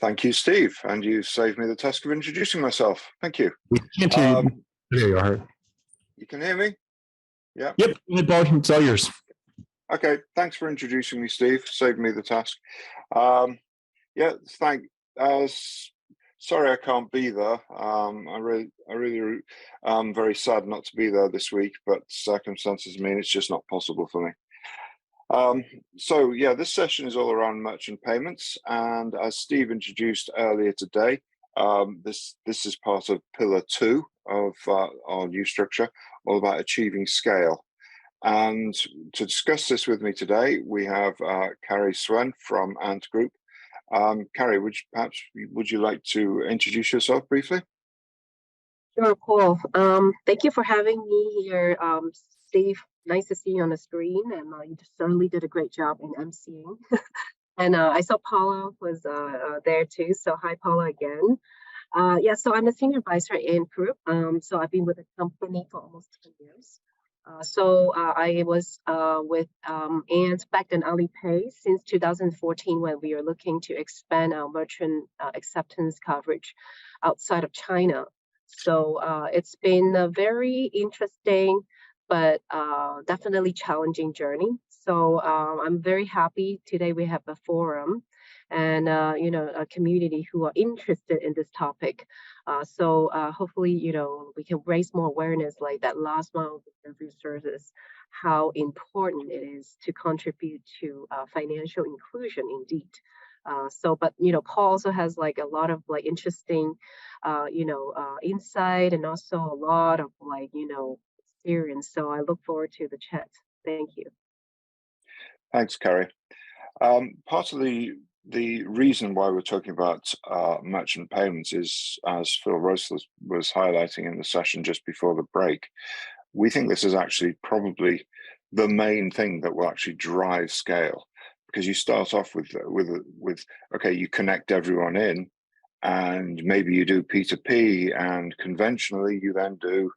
Thank you, Steve. And you saved me the task of introducing myself. Thank you. We can't hear you. There you are. You can hear me? Yeah. Yep. It's all yours. Okay. Thanks for introducing me, Steve. Saved me the task. Yeah. Sorry I can't be there. I really very sad not to be there this week, but circumstances mean it's just not possible for me. So yeah, this session is all around merchant payments, and as Steve introduced earlier today, this is part of Pillar 2 of our new structure, all about achieving scale. And to discuss this with me today, we have Carrie Swen from Ant Group. Carrie, would you like to introduce yourself briefly? Sure, Paul. Thank you for having me here, Steve. Nice to see you on the screen, and you certainly did a great job in emceeing. And I saw Paula was there too, so hi Paula again. Yeah, so I'm a senior advisor at Ant Group. So I've been with the company for almost 10 years. I was with Ant back in Alipay since 2014 when we were looking to expand our merchant acceptance coverage outside of China. So it's been a very interesting but definitely challenging journey. So I'm very happy today we have a forum and a community who are interested in this topic. So hopefully we can raise more awareness like that last mile delivery service, how important it is to contribute to financial inclusion indeed. But Paul also has like a lot of like interesting insight and also a lot of like experience. So I look forward to the chat. Thank you. Thanks, Carrie. Part of the reason why we're talking about merchant payments is, as Phil Rose was highlighting in the session just before the break, we think this is actually probably the main thing that will actually drive scale, because you start off with okay, you connect everyone in, and maybe you do P2P, and conventionally you then do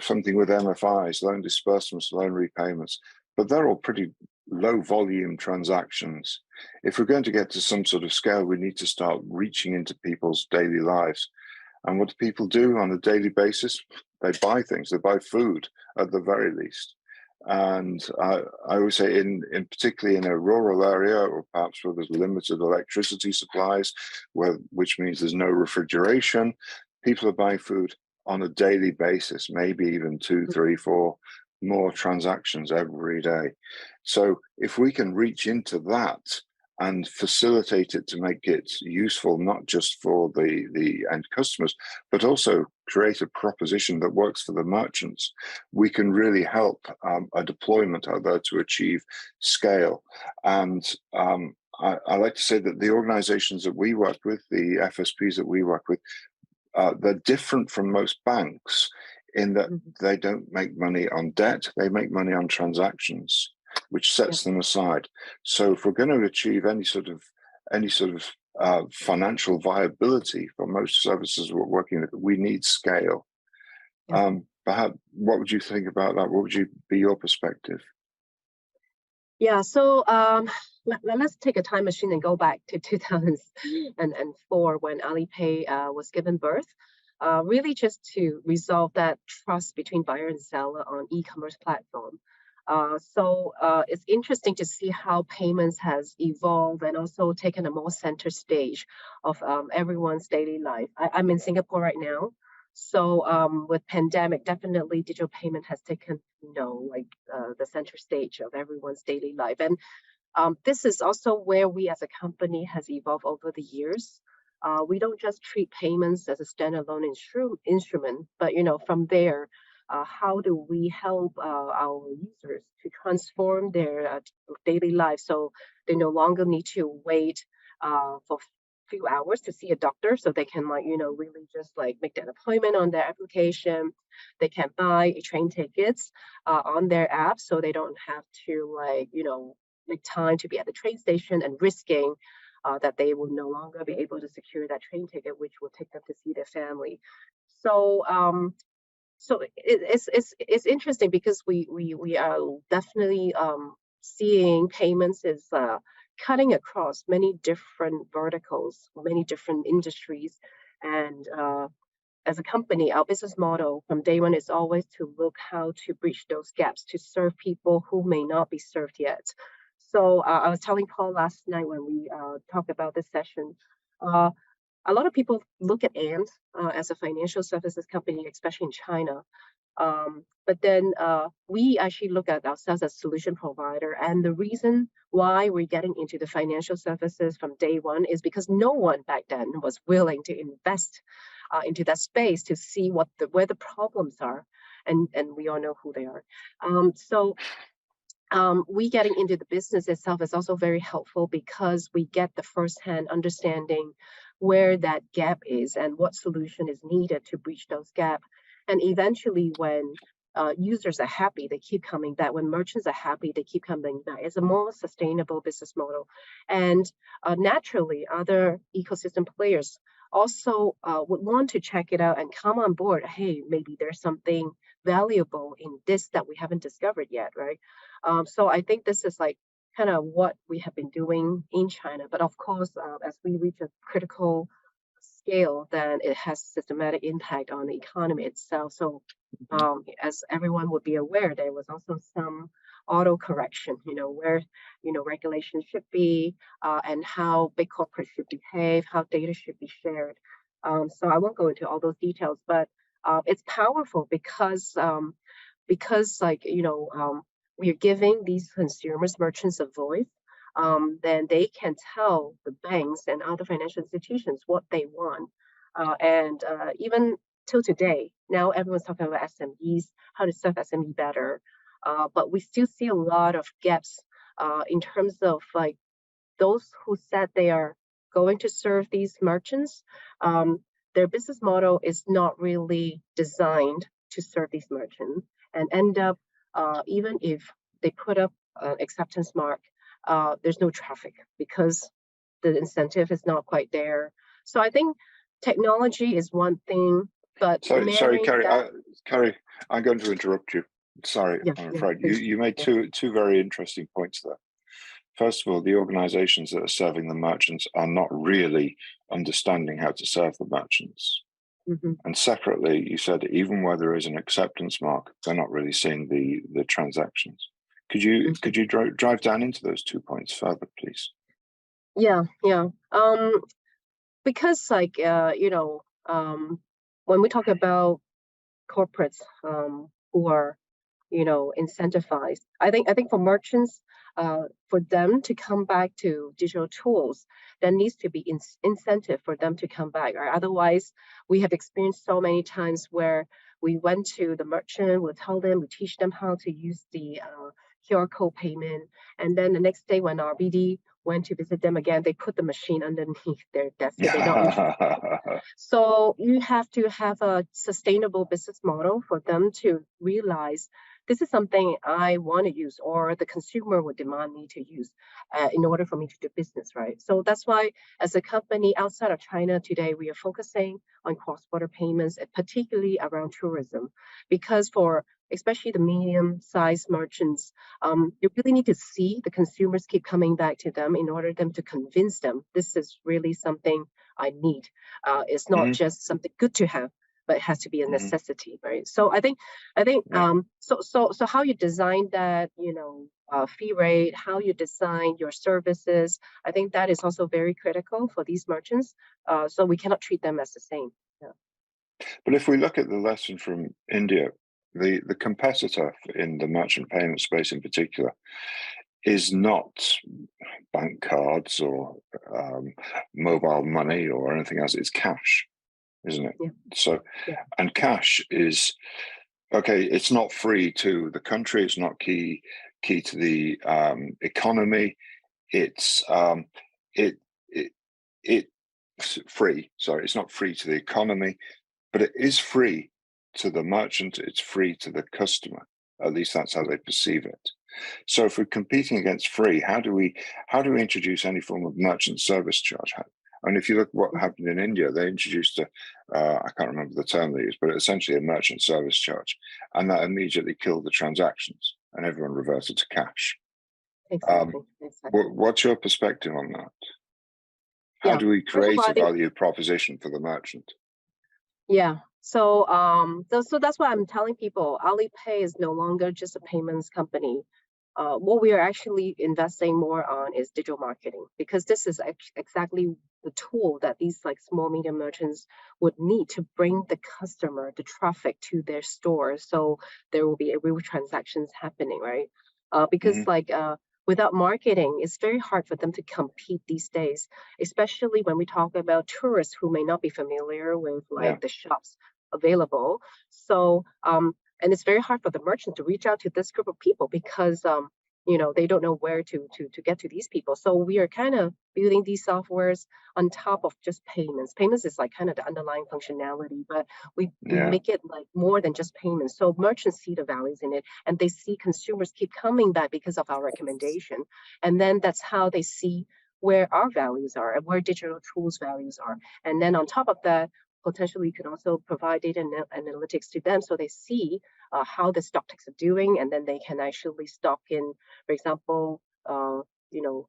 something with MFIs, loan disbursements, loan repayments, but they're all pretty low volume transactions. If we're going to get to some sort of scale, we need to start reaching into people's daily lives. And what do people do on a daily basis? They buy things, they buy food at the very least. And I always say, particularly in a rural area, or perhaps where there's limited electricity supplies, which means there's no refrigeration, people are buying food on a daily basis, maybe even 2, 3, 4 more transactions every day. So if we can reach into that and facilitate it to make it useful, not just for the end customers, but also create a proposition that works for the merchants, we can really help a deployment out there to achieve scale. And I like to say that the organizations that we work with, the FSPs that we work with, they're different from most banks in that they don't make money on debt, they make money on transactions, which sets them aside. So if we're going to achieve any sort of financial viability for most services we're working with, we need scale. Perhaps, what would you think about that? What would be your perspective? Yeah, so let's take a time machine and go back to 2004 when Alipay was given birth. Really just to resolve that trust between buyer and seller on e-commerce platform. It's interesting to see how payments has evolved and also taken a more center stage of everyone's daily life. I'm in Singapore right now. So with pandemic, definitely digital payment has taken, the center stage of everyone's daily life. And this is also where we as a company has evolved over the years. We don't just treat payments as a standalone instrument, but from there, how do we help our users to transform their daily life so they no longer need to wait for few hours to see a doctor, so they can really just make that appointment on their application. They can buy train tickets on their app, so they don't have to make time to be at the train station and risking that they will no longer be able to secure that train ticket, which will take them to see their family. So it's interesting because we are definitely seeing payments as cutting across many different verticals, many different industries. And as a company, our business model from day one is always to look how to bridge those gaps to serve people who may not be served yet. So I was telling Paul last night when we talked about this session, uh, a lot of people look at Ant as a financial services company, especially in China. But then we actually look at ourselves as solution provider. And the reason why we're getting into the financial services from day one is because no one back then was willing to invest into that space to see where the problems are. And we all know who they are. We getting into the business itself is also very helpful because we get the firsthand understanding where that gap is and what solution is needed to bridge those gaps. And eventually, when users are happy, they keep coming back. When merchants are happy, they keep coming back. It's a more sustainable business model. And naturally, other ecosystem players also would want to check it out and come on board. Hey, maybe there's something valuable in this that we haven't discovered yet, right? So I think this is like kind of what we have been doing in China. But of course, as we reach a critical scale, then it has systematic impact on the economy itself. So as everyone would be aware, there was also some auto correction, where, regulation should be and how big corporates should behave, how data should be shared. So I won't go into all those details, but it's powerful because we are giving these consumers, merchants a voice. Then they can tell the banks and other financial institutions what they want. And even till today, now everyone's talking about SMEs, how to serve SME better. But we still see a lot of gaps in terms of like those who said they are going to serve these merchants. Their business model is not really designed to serve these merchants and end up, even if they put up an acceptance mark, there's no traffic because the incentive is not quite there. So I think technology is one thing, but sorry, Carrie. Carrie, I'm going to interrupt you. Sorry, yeah, I'm afraid you made two very interesting points there. First of all, the organizations that are serving the merchants are not really understanding how to serve the merchants. Mm-hmm. And separately, you said even where there is an acceptance mark, they're not really seeing the transactions. Could you drive down into those 2 points further, please? Yeah. Because when we talk about corporates who are incentivized, I think for merchants, for them to come back to digital tools, there needs to be incentive for them to come back. Or otherwise, we have experienced so many times where we went to the merchant, we teach them how to use the QR code payment, and then the next day when our BD went to visit them again, they put the machine underneath their desk. So they're not interested. So you have to have a sustainable business model for them to realize this is something I want to use, or the consumer would demand me to use in order for me to do business, right? So that's why, as a company outside of China today, we are focusing on cross-border payments, particularly around tourism, because for especially the medium-sized merchants, you really need to see the consumers keep coming back to them in order for them to convince them this is really something I need. It's not just something good to have, but it has to be a necessity, right? So I think so how you design that, fee rate, how you design your services, I think that is also very critical for these merchants. So we cannot treat them as the same. Yeah. But if we look at the lesson from India, the competitor in the merchant payment space in particular is not bank cards or mobile money or anything else. It's cash, isn't it? Yeah. So, and cash is, okay, it's not free to the country. It's not key to the economy. It's free. Sorry, it's not free to the economy, but it is free to the merchant. It's free to the customer. At least that's how they perceive it. So if we're competing against free, how do we introduce any form of merchant service charge? And if you look at what happened in India, they introduced I can't remember the term they used, but essentially a merchant service charge, and that immediately killed the transactions, and everyone reverted to cash. Exactly. Exactly. What's your perspective on that? How Yeah. do we First of create all, I a think value proposition for the merchant? yeah. So so that's why I'm telling people Alipay is no longer just a payments company. What we are actually investing more on is digital marketing, because this is exactly the tool that these like small medium merchants would need to bring the customer, the traffic to their store, so there will be real transactions happening, right? Because Hmm. like without marketing, it's very hard for them to compete these days, especially when we talk about tourists who may not be familiar with Yeah. like the shops available. So and it's very hard for the merchant to reach out to this group of people because they don't know where to get to these people. So we are kind of building these softwares on top of just payments is like kind of the underlying functionality, but we Yeah. make it like more than just payments, so merchants see the values in it, and they see consumers keep coming back because of our recommendation, and then that's how they see where our values are and where digital tools values are. And then on top of that, potentially you can also provide data analytics to them, so they see how the stock takes are doing, and then they can actually stock in, for example,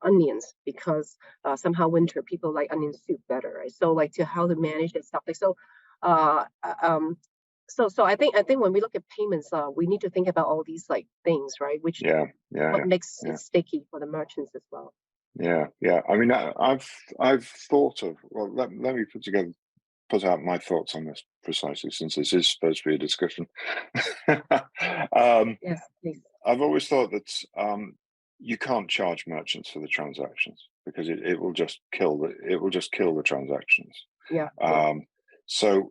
onions, because somehow winter people like onion soup better, right? So like to how to manage that stuff. Like so, uh, um, so I think when we look at payments, we need to think about all these like things, right? Which Yeah. Yeah. what makes Yeah. it sticky for the merchants as well. Yeah. Yeah. I mean, I've thought of, well, let me put out my thoughts on this precisely, since this is supposed to be a discussion. um, Yes, please. I've always thought that you can't charge merchants for the transactions, because it will just kill the transactions. Yeah, yeah. So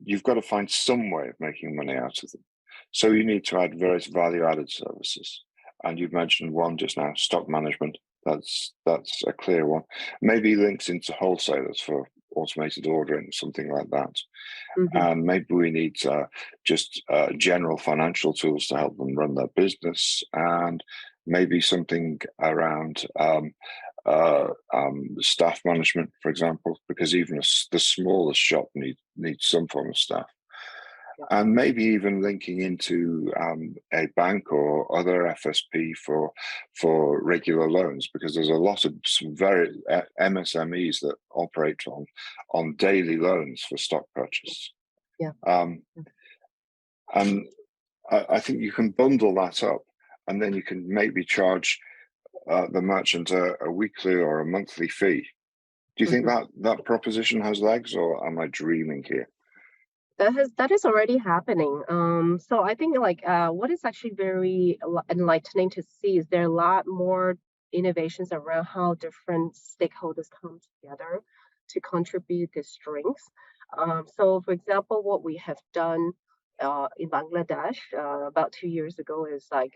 you've got to find some way of making money out of them. So you need to add various value-added services, and you've mentioned one just now, stock management. That's a clear one. Maybe links into wholesalers for automated ordering, something like that. Mhm. And maybe we need just general financial tools to help them run their business, and maybe something around staff management, for example, because even the smallest shop needs some form of staff. Yeah. And maybe even linking into a bank or other FSP for regular loans, because there's a lot of some very MSMEs that operate on daily loans for stock purchase. Yeah. And I think you can bundle that up, and then you can maybe charge the merchant a weekly or a monthly fee. Do you think Mhm. that proposition has legs, or am I dreaming here? That is already happening. So I think like what is actually very enlightening to see is there are a lot more innovations around how different stakeholders come together to contribute their strengths. So for example, what we have done in Bangladesh about 2 years ago is like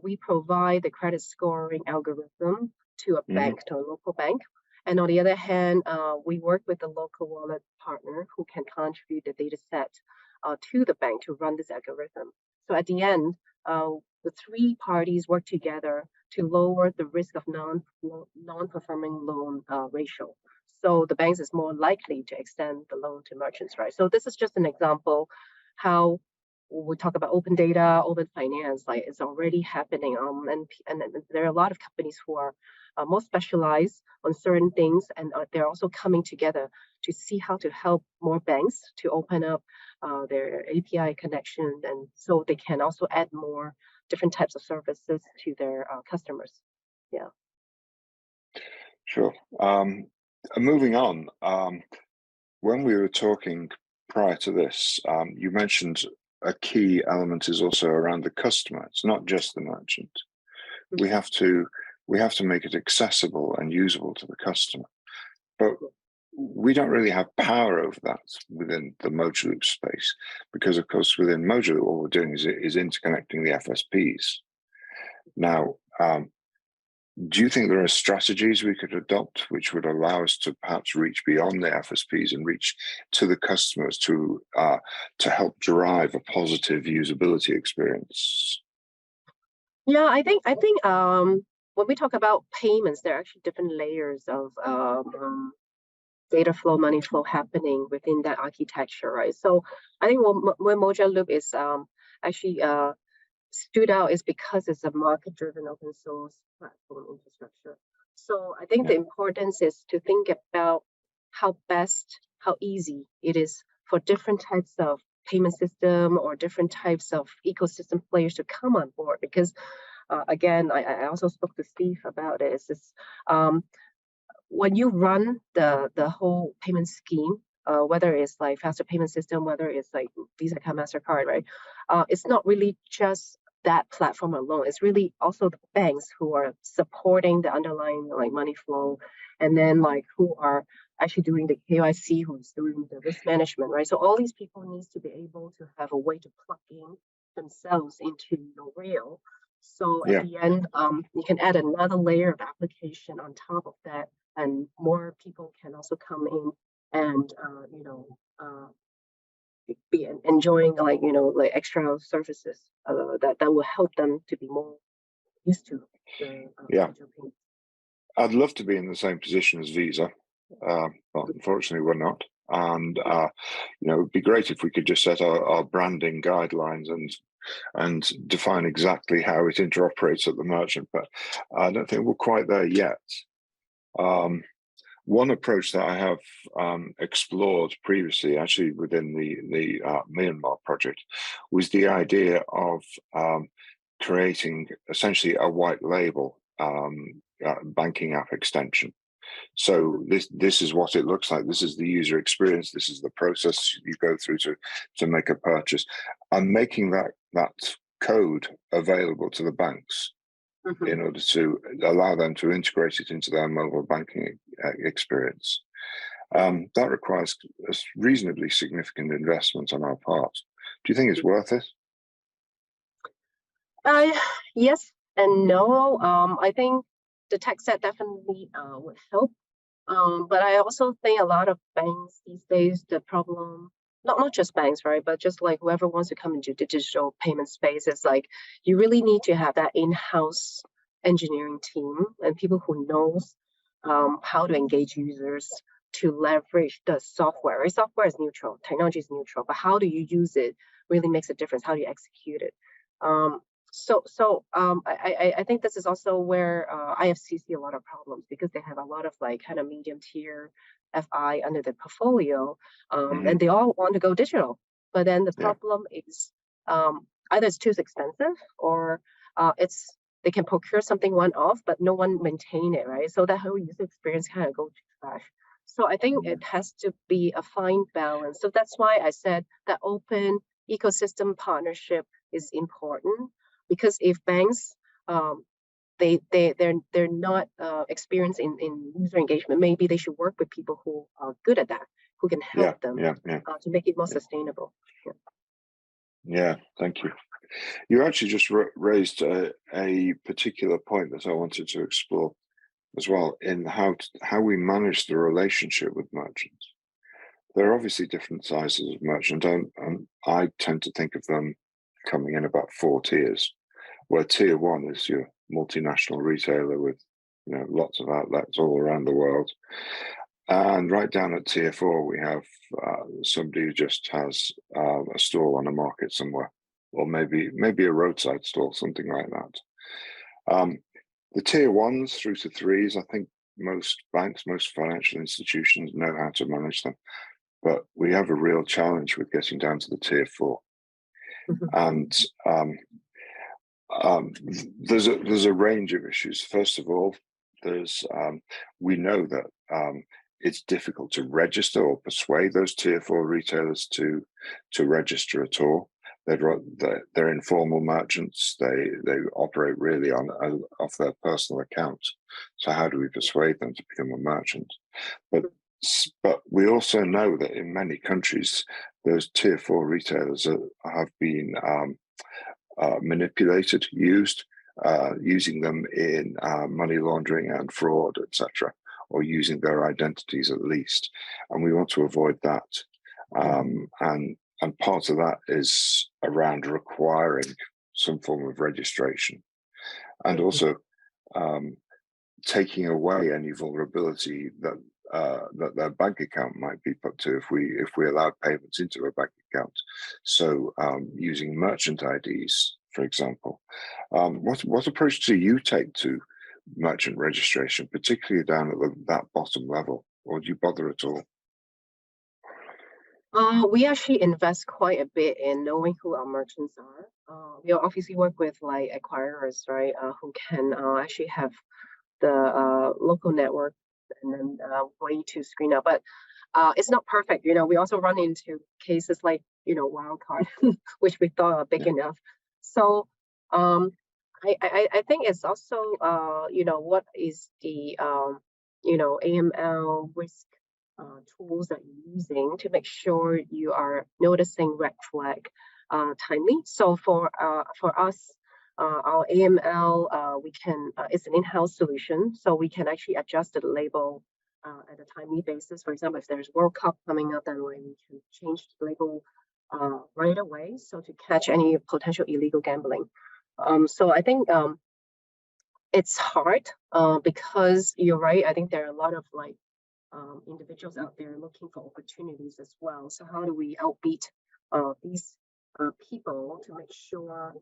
we provide the credit scoring algorithm to a Hmm. bank, to a local bank. And on the other hand, we work with a local wallet partner who can contribute the data set to the bank to run this algorithm. So at the end, the three parties work together to lower the risk of non-performing loan ratio. So the banks is more likely to extend the loan to merchants, right? So this is just an example how we talk about open data, open finance, like it's already happening. And there are a lot of companies who are more specialized on certain things, and they're also coming together to see how to help more banks to open up their API connection, and so they can also add more different types of services to their customers. Yeah. Sure. Moving on, when we were talking prior to this, you mentioned a key element is also around the customer. It's not just the merchant. We Mhm. have to make it accessible and usable to the customer, but we don't really have power over that within the Mojaloop space, because of course within Mojaloop all we're doing is interconnecting the FSPs. Now, do you think there are strategies we could adopt which would allow us to perhaps reach beyond the FSPs and reach to the customers to help drive a positive usability experience? Yeah, I think when we talk about payments, there are actually different layers of data flow, money flow happening within that architecture, right? So I think what Moja Loop is actually stood out is because it's a market-driven open source platform infrastructure. So I think the importance is to think about how easy it is for different types of payment system or different types of ecosystem players to come on board. Because again, I also spoke to Steve about it. It's just, when you run the whole payment scheme, whether it's like faster payment system, whether it's like Visa, MasterCard, right? It's not really just that platform alone. It's really also the banks who are supporting the underlying like money flow, and then like who are actually doing the KYC, who's doing the risk management, right? So all these people needs to be able to have a way to plug in themselves into the rail. So at the end, you can add another layer of application on top of that, and more people can also come in and be enjoying like like extra services that will help them to be more used to the digital payment. I'd love to be in the same position as Visa, but unfortunately we're not. And it'd be great if we could just set our branding guidelines and define exactly how it interoperates at the merchant. But I don't think we're quite there yet. One approach that I have explored previously, actually within the Myanmar project, was the idea of creating essentially a white label banking app extension. So this is what it looks like. This is the user experience. This is the process you go through to make a purchase. I'm making that code available to the banks in order to allow them to integrate it into their mobile banking experience. That requires a reasonably significant investment on our part. Do you think it's worth it? Yes and no. I think the tech set definitely would help. But I also think a lot of banks these days, the problem, not just banks, right? But just like whoever wants to come into the digital payment space, is like you really need to have that in-house engineering team and people who knows how to engage users to leverage the software. Right? Software is neutral, technology is neutral, but how do you use it really makes a difference. How do you execute it? I think this is also where IFC see a lot of problems, because they have a lot of like kind of medium tier FI under the portfolio, and they all want to go digital. But then the problem is either it's too expensive, or they can procure something one-off, but no one maintain it, right? So that whole user experience kind of go to trash. So I think it has to be a fine balance. So that's why I said that open ecosystem partnership is important, because if banks they're not experienced in user engagement, maybe they should work with people who are good at that, who can help them to make it more sustainable. Yeah, thank you. You actually just raised a particular point that I wanted to explore as well, in how we manage the relationship with merchants. There are obviously different sizes of merchant, and I tend to think of them coming in about 4 tiers, where tier 1 is your multinational retailer with lots of outlets all around the world. And right down at tier 4, we have somebody who just has a stall on a market somewhere, or maybe a roadside stall, something like that. The tier 1s through to 3s, I think most banks, most financial institutions know how to manage them, but we have a real challenge with getting down to the tier 4. And there's a range of issues. First of all, we know that it's difficult to register or persuade those tier 4 retailers to register at all. They're informal merchants. They operate really off their personal account. So how do we persuade them to become a merchant? But we also know that in many countries, those tier 4 retailers have been manipulated, using them in money laundering and fraud, etc., or using their identities at least. And we want to avoid that. And part of that is around requiring some form of registration, and also taking away any vulnerability that their bank account might be put to if we allow payments into a bank account. So using merchant IDs for example. What approach do you take to merchant registration, particularly down at that bottom level, or do you bother at all? We actually invest quite a bit in knowing who our merchants are. We obviously work with like acquirers, right, who can actually have the local network and then way to screen out. But it's not perfect. We also run into cases like, Wirecard, which we thought are big enough. So I think it's also, what is the, AML risk tools that you're using to make sure you are noticing red flag timely. So for us, our AML, we can it's an in-house solution, so we can actually adjust the label at a timely basis. For example, if there's World Cup coming up, then we can change the label right away, so to catch any potential illegal gambling. So I think it's hard because you're right. I think there are a lot of like individuals out there looking for opportunities as well. So how do we outbeat these people to make sure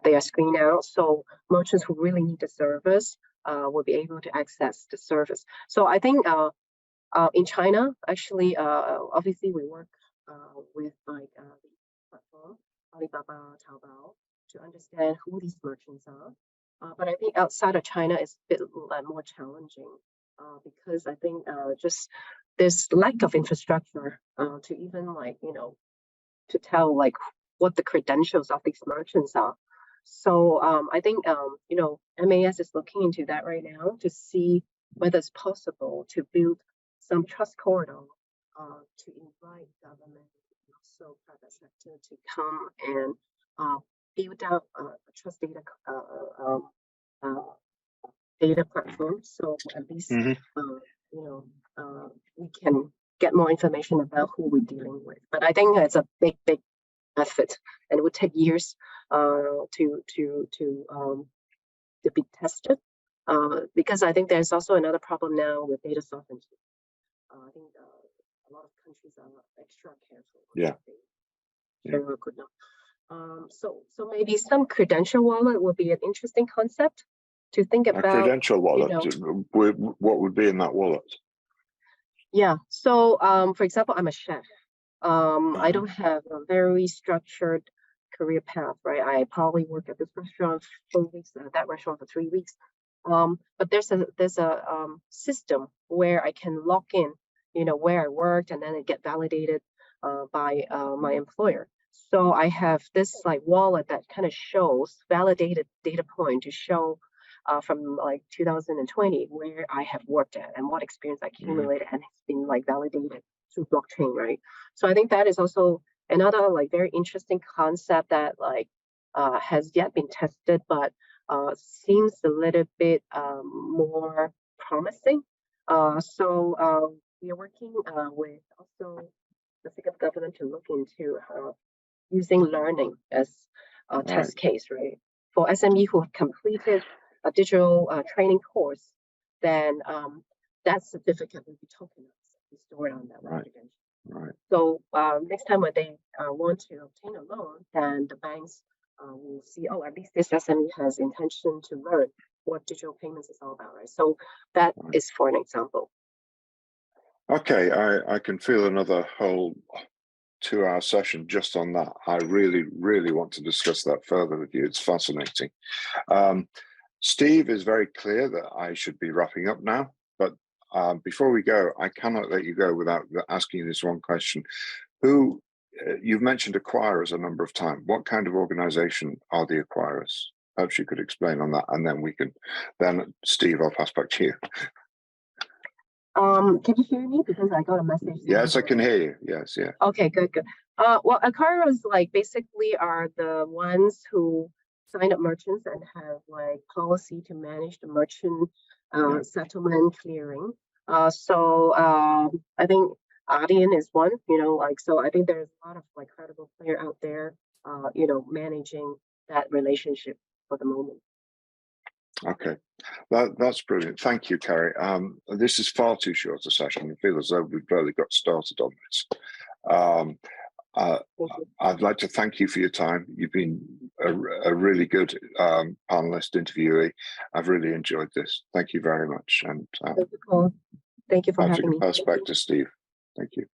they are screened out, so merchants who really need the service will be able to access the service. So I think in China, actually, obviously we work with like the platform Alibaba, Taobao, to understand who these merchants are. But I think outside of China, it's a bit more challenging because I think just there's lack of infrastructure to even like, to tell like what the credentials of these merchants are. So I think, MAS is looking into that right now to see whether it's possible to build some trust corridor to invite government and also private sector to come and build out a trust data platform. So at least, we can get more information about who we're dealing with. But I think it's a big effort, and it would take years to be tested. Because I think there's also another problem now with data sovereignty. I think a lot of countries are extra careful. Yeah. Good enough. So maybe some credential wallet would be an interesting concept to think about. A credential wallet. What would be in that wallet? Yeah. So for example, I'm a chef. I don't have a very structured career path, right? I probably work at this restaurant for 4 weeks, that restaurant for 3 weeks. But there's a system where I can log in, where I worked, and then it get validated by my employer. So I have this like wallet that kind of shows validated data point to show from like 2020 where I have worked at and what experience I accumulated, and it's been like validated through blockchain, right? So I think that is also another like very interesting concept that like has yet been tested, but seems a little bit more promising. So we are working with also the Singapore government to look into using learning as a test case, right? For SME who have completed a digital training course, then that certificate will be tokenized and stored on that credential. Right. So next time when they want to obtain a loan, then the banks will see, at least this SME has intention to learn what digital payments is all about, right? So that is for an example. Okay, I can feel another whole 2-hour session just on that. I really, really want to discuss that further with you. It's fascinating. Steve is very clear that I should be wrapping up now, but before we go, I cannot let you go without asking you this one question. You've mentioned acquirers a number of times. What kind of organization are the acquirers? Perhaps you could explain on that, and then Steve, I'll pass back to you. Can you hear me? Because I got a message. Yes, I can hear you. Yes, yeah. Okay, good. Well, acquirers like basically are the ones who sign up merchants and have like policy to manage the merchant settlement clearing. So I think Adyen is one, so I think there's a lot of like credible player out there, managing that relationship for the moment. Okay, that's brilliant. Thank you, Carrie. This is far too short a session. I feel as though we've barely got started on this. Thank you. I'd like to thank you for your time. You've been a really good panelist interviewee. I've really enjoyed this. Thank you very much. And Thank you for I'll having me. pass back to Steve. Thank you.